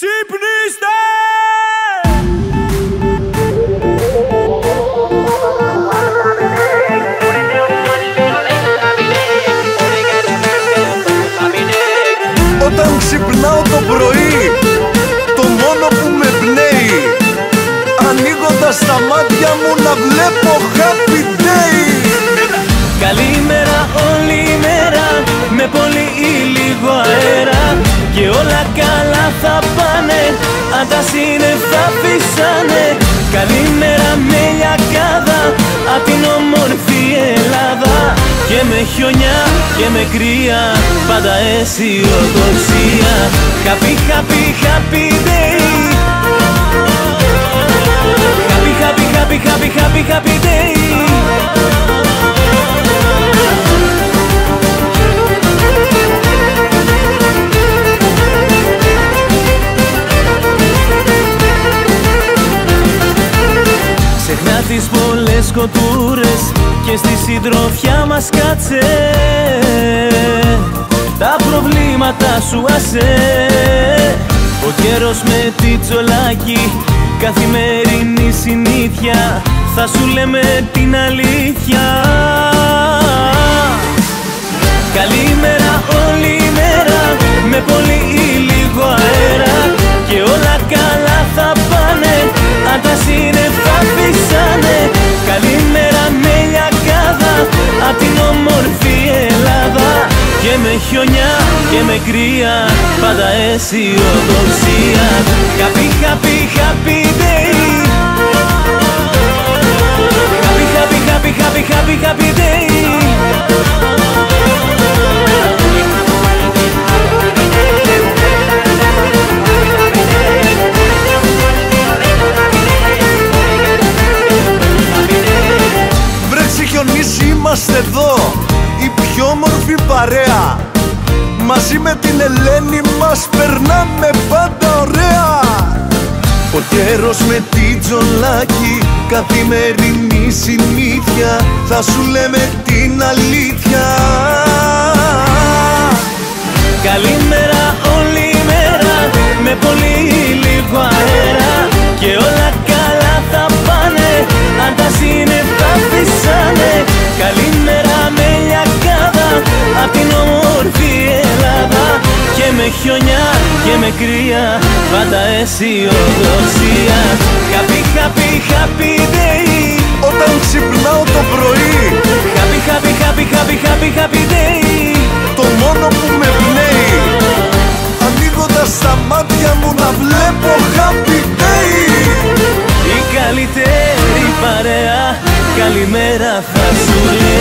Ξύπνηστε! Όταν ξυπνάω το πρωί, το μόνο που με πνέει, ανοίγοντας τα μάτια μου να βλέπω happy day. Καλημέρα όλη η μέρα, με πολύ ή λίγο αέρα, και όλα καλά θα πάνε, αν τα σύννεφα φυσάνε. Καλημέρα με λιακάδα, απ' την όμορφη Ελλάδα, και με χιονιά και με κρύα, πάντα αισιοδοξία. Happy, happy, happy day. Happy, happy, happy, happy, happy, happy day. Ξεχνά τις πολλές σκοτούρες και στη συντροφιά μας κάτσε, τα προβλήματα σου άσε. Ο καιρός με τη τσολάκι, καθημερινή συνήθεια, θα σου λέμε την αλήθεια. Καλημέρα όλη η μέρα, με πολύ ή λίγο αέρα, και όλα καλά θα πάνε, αν τα σύννεφα φυσάνε. Καλημέρα με λιακάδα, απ' την όμορφη Ελλάδα, και με χιονιά και με κρύα, πάντα αισιοδοξία. Happy, happy, happy day. Happy, happy, happy, happy, happy, happy day. Είμαστε εδώ, η πιο όμορφη παρέα. Μαζί με την Ελένη μας περνάμε πάντα ωραία. Ο καιρός με τη τζολάκι, καθημερινή συνήθεια, θα σου λέμε την αλήθεια. Καλημέρα όλη η μέρα, με πολύ ή λίγο αέρα, και όλα καλά θα πάνε, αν τα σύννεφα φυσάνε. Καλημέρα με λιακάδα, απ' την όμορφη Ελλάδα, και με χιονιά και με κρύα, πάντα αισιοδοξία. Happy, happy, happy day. Όταν ξυπνάω το πρωί, happy, happy, happy, happy, happy, happy day. το μόνο που με πνέει, ανοίγοντας τα μάτια μου να βλέπω happy day. Η καλύτερη παρέα, καλημέρα θα σου λέει.